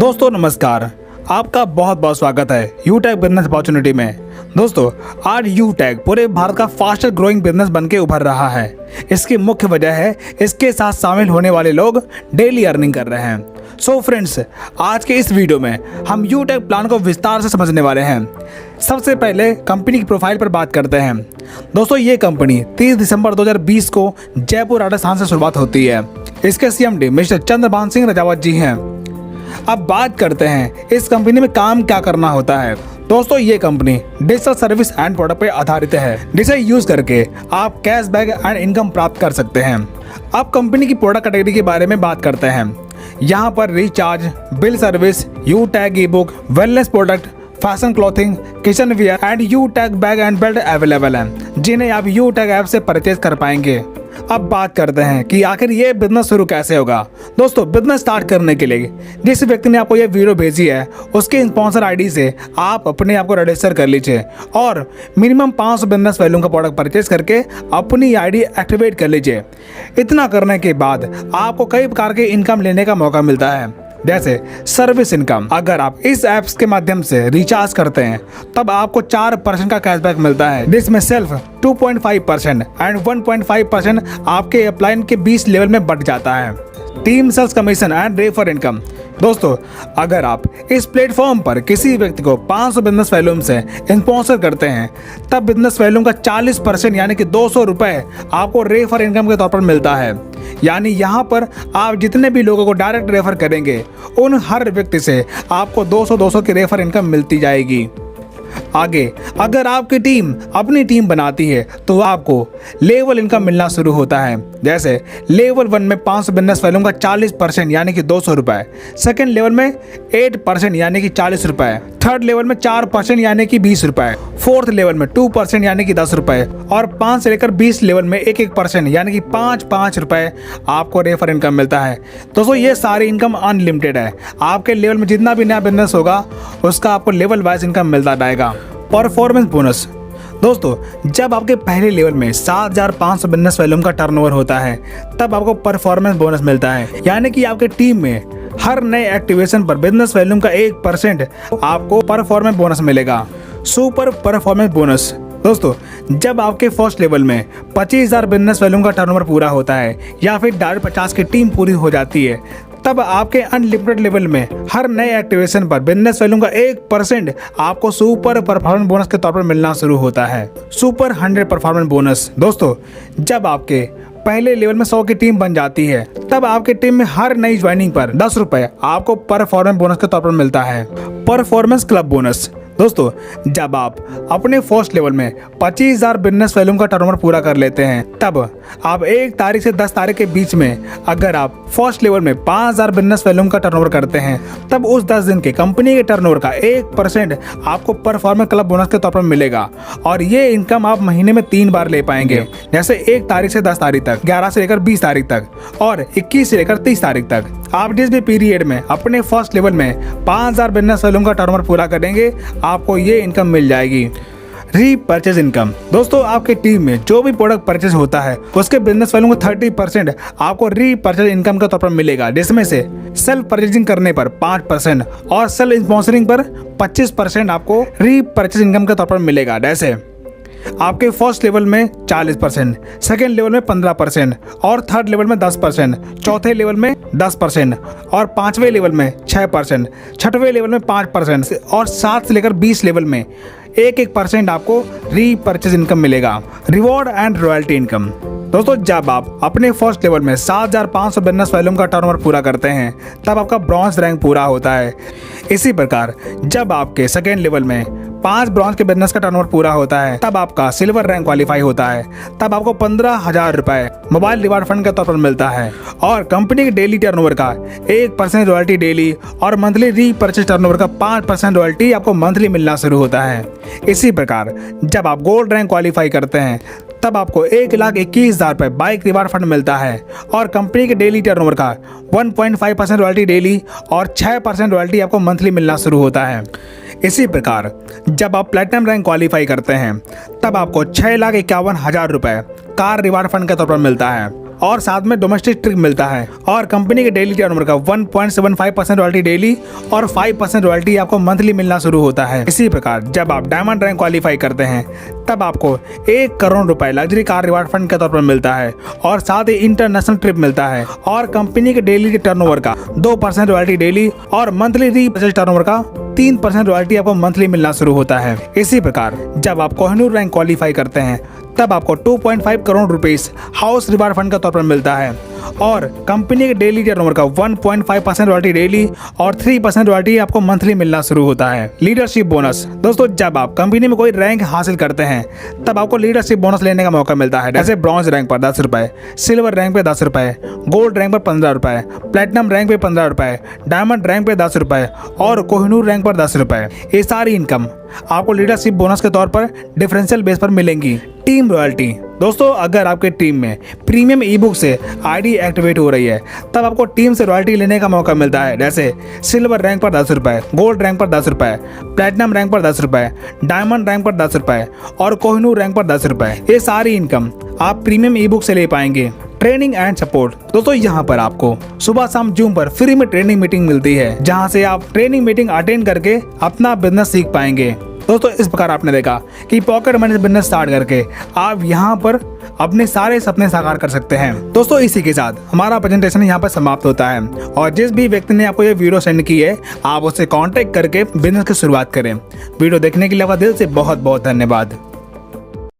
दोस्तों नमस्कार, आपका बहुत बहुत स्वागत है यूटैग बिजनेस अपॉर्चुनिटी में। दोस्तों आज यूटैग पूरे भारत का फास्टर ग्रोइंग बिजनेस बनके उभर रहा है। इसकी मुख्य वजह है इसके साथ शामिल होने वाले लोग डेली अर्निंग कर रहे हैं। सो फ्रेंड्स, आज के इस वीडियो में हम यूटैग प्लान को विस्तार से समझने वाले हैं। सबसे पहले कंपनी की प्रोफाइल पर बात करते हैं। दोस्तों ये कंपनी 30 दिसंबर 2020 को जयपुर राजस्थान से शुरुआत होती है। इसके CMD मिस्टर चंद्रभान सिंह रजावत जी हैं। अब बात करते हैं इस कंपनी में काम क्या करना होता है। दोस्तों ये company digital service and product पे आधारित है, जिसे यूज करके आप कैशबैक एंड इनकम प्राप्त कर सकते हैं। अब कंपनी की प्रोडक्ट कैटेगरी के बारे में बात करते हैं। यहाँ पर रिचार्ज, बिल सर्विस, यूटैग e book, wellness product, fashion clothing, kitchen wear and यूटैग बैग एंड बेल्ट अवेलेबल हैं, जिन्हें आप यूटैग ऐप से परचेज कर पाएंगे। अब बात करते हैं कि आखिर ये बिजनेस शुरू कैसे होगा। दोस्तों बिजनेस स्टार्ट करने के लिए जिस व्यक्ति ने आपको ये वीडियो भेजी है उसके स्पॉन्सर आईडी से आप अपने आप को रजिस्टर कर लीजिए और मिनिमम 500 बिजनेस वैल्यू का प्रोडक्ट परचेज करके अपनी आईडी एक्टिवेट कर लीजिए। इतना करने के बाद आपको कई प्रकार के इनकम लेने का मौका मिलता है, जैसे सर्विस इनकम। अगर आप इस ऐप्स के माध्यम से रिचार्ज करते हैं तब आपको 4% का कैशबैक मिलता है, जिसमें सेल्फ 2.5% एंड 1.5% आपके अपलाइन के 20 लेवल में बढ़ जाता है। Team sales commission and refer income. दोस्तों अगर आप इस प्लेटफॉर्म पर किसी व्यक्ति को 500 बिजनेस वैल्यूम से स्पॉन्सर करते हैं तब बिजनेस वैल्यूम का 40% यानी कि 200 रुपये आपको रेफर इनकम के तौर पर मिलता है। यानी यहाँ पर आप जितने भी लोगों को डायरेक्ट रेफर करेंगे उन हर व्यक्ति से आपको 200 की रेफर इनकम मिलती जाएगी। आगे अगर आपकी टीम अपनी टीम बनाती है तो आपको लेवल इनकम मिलना शुरू होता है। जैसे लेवल 1 में 500 बिजनेस वैल्यूम का 40% यानी कि 200 रुपये, सेकेंड लेवल में 8% यानी कि 40 रुपये, थर्ड लेवल में 4% यानी कि 20 रुपये, फोर्थ लेवल में 2% यानी कि 10 रुपये और 5 से लेकर 20 लेवल में 1% यानी कि 5 रुपये आपको रेफर इनकम मिलता है। दोस्तों ये सारी इनकम अनलिमिटेड है। आपके लेवल में जितना भी नया बिजनेस होगा उसका आपको लेवल वाइज इनकम मिलता रहेगा। Performance bonus. दोस्तों जब आपके पहले लेवल में 7,500 बिजनेस वैल्यूम का टर्नओवर होता है तब आपको परफॉर्मेंस बोनस मिलता है, यानी कि आपके टीम में हर नए एक्टिवेशन पर बिजनेस वैल्यूम का 1% आपको परफॉर्मेंस बोनस मिलेगा। Super performance bonus. दोस्तों जब आपके फर्स्ट लेवल में 25,000 बिजनेस वैल्यूम का टर्नओवर पूरा होता है या फिर 50 की टीम पूरी हो जाती है तब आपके अनलिमिटेड लेवल में हर नए एक्टिवेशन पर बिजनेस वैल्यूम का 1% आपको सुपर परफॉर्मेंस बोनस के तौर पर मिलना शुरू होता है। Super 100 performance bonus. दोस्तों जब आपके पहले लेवल में 100 की टीम बन जाती है तब आपकी टीम में हर नई ज्वाइनिंग पर 10 रुपये आपको परफॉर्मेंस बोनस के तौर पर मिलता है। Performance club bonus. दोस्तों जब आप अपने फर्स्ट लेवल में 25,000 बिजनेस वैल्यूम का टर्नओवर पूरा कर लेते हैं तब आप 1 तारीख से 10 तारीख के बीच में अगर आप फर्स्ट लेवल में 5,000 बिजनेस वैल्यूम का टर्नओवर करते हैं तब उस 10 दिन के कंपनी के टर्नओवर का 1% आपको परफॉर्मेंस क्लब बोनस के तौर पर मिलेगा और ये इनकम आप महीने में 3 बार ले पाएंगे, जैसे 1 तारीख से 10 तारीख तक, 11 से लेकर 20 तारीख तक और 21 से लेकर 30 तारीख तक। आप जिस भी पीरियड में अपने फर्स्ट लेवल में 5,000 बिजनेस वैल्यूम का टर्नओवर पूरा करेंगे आपको ये इनकम मिल जाएगी। Repurchase income. दोस्तों आपकी टीम में जो भी प्रोडक्ट परचेज होता है उसके बिजनेस वैल्यू का 30% आपको रीपरचेज इनकम के तौर पर मिलेगा, जिसमें से सेल्फ परचेजिंग करने पर 5% और सेल्फ स्पॉन्सरिंग पर 25% आपको रीपरचेज इनकम के तौर पर मिलेगा। जैसे आपके फर्स्ट लेवल में 40%, सेकेंड लेवल में 15% और थर्ड लेवल में 10%, चौथे लेवल में 10% और 5वें लेवल में 6%, छठवें लेवल में 5% और 7 से लेकर 20 लेवल में 1% आपको रीपरचेज इनकम मिलेगा। Reward and royalty income. दोस्तों जब आप अपने फर्स्ट लेवल में 7,500 बिजनेस वैल्यूम का टर्नओवर पूरा करते हैं तब आपका ब्रॉन्ज रैंक पूरा होता है। इसी प्रकार जब आपके सेकेंड लेवल में 5 ब्रॉन्ज के बिजनेस का टर्नओवर पूरा होता है तब आपका सिल्वर रैंक क्वालिफाई होता है। तब आपको 15,000 रुपये मोबाइल रिवार्ड फंड के तौर पर मिलता है और कंपनी के डेली टर्नओवर का 1% रॉयल्टी डेली और मंथली रीपरचेज टर्नओवर का 5% रॉयल्टी आपको मंथली मिलना शुरू होता है। इसी प्रकार जब आप गोल्ड रैंक क्वालिफाई करते हैं तब आपको 1,21,000 रुपये बाइक रिवार्ड फंड मिलता है और कंपनी के डेली टर्नओवर का 1.5% रॉयल्टी डेली और 6% रॉयल्टी आपको मंथली मिलना शुरू होता है। इसी प्रकार जब आप प्लेटिनम रैंक क्वालिफाई करते हैं तब आपको 6,51,000 रुपये कार रिवार्ड फंड के तौर पर मिलता है और साथ में डोमेस्टिक ट्रिप मिलता है और कंपनी के डेली टर्नओवर का 1.75% रॉयल्टी डेली और 5% रॉयल्टी आपको मंथली मिलना शुरू होता है। इसी प्रकार जब आप डायमंड रैंक क्वालिफाई करते हैं तब आपको 1 करोड़ रुपए लग्जरी कार रिवार्ड फंड के तौर पर मिलता है और साथ ही इंटरनेशनल ट्रिप मिलता है और कंपनी के डेली टर्नओवर का 2% रॉयल्टी डेली और मंथली रीपरचेज टर्नओवर का 3% रॉयल्टी आपको मंथली मिलना शुरू होता है। इसी प्रकार जब आप कोहिनूर रैंक क्वालिफाई करते हैं तब आपको 2.5 crore rupees house reward fund के तौर पर मिलता है और कंपनी के डेली टर्नओवर का 1.5% रॉयल्टी डेली और 3% रॉयल्टी आपको मंथली मिलना शुरू होता है। लीडरशिप बोनस दोस्तों, जब आप कंपनी में कोई रैंक हासिल करते हैं तब आपको लीडरशिप बोनस लेने का मौका मिलता है। जैसे ब्रॉन्ज रैंक पर 10 रुपए, सिल्वर रैंक पे 10 रुपए, गोल्ड रैंक पर 15 रुपए, प्लेटिनम रैंक पे 15 रुपए, डायमंड रैंक पे 10 रुपए और कोहिनूर रैंक पर 10 रुपए। ये सारी इनकम आपको लीडरशिप बोनस के तौर पर डिफरेंशियल बेस पर मिलेंगी। टीम रॉयल्टी दोस्तों, अगर आपके टीम में प्रीमियम ई बुक से आईडी एक्टिवेट हो रही है तब आपको टीम से रॉयल्टी लेने का मौका मिलता है। जैसे सिल्वर रैंक पर 10 रुपए, गोल्ड रैंक पर 10 रुपए, प्लेटिनम रैंक पर 10 रुपए, डायमंड रैंक पर 10 रुपए और कोहिनूर रैंक पर 10 रुपए। ये सारी इनकम आप प्रीमियम ई बुक से ले पाएंगे। ट्रेनिंग एंड सपोर्ट दोस्तों, यहाँ पर आपको सुबह शाम जूम पर फ्री में ट्रेनिंग मीटिंग मिलती है जहाँ से आप ट्रेनिंग मीटिंग अटेंड करके अपना बिजनेस सीख पाएंगे। दोस्तों इस प्रकार आपने देखा कि पॉकेट मनी से बिजनेस स्टार्ट करके आप यहाँ पर अपने सारे सपने साकार कर सकते हैं। दोस्तों इसी के साथ हमारा प्रेजेंटेशन यहाँ पर समाप्त होता है और जिस भी व्यक्ति ने आपको ये वीडियो सेंड की है आप उससे कांटेक्ट करके बिजनेस की शुरुआत करें। वीडियो देखने के लिए आपका दिल से बहुत बहुत धन्यवाद।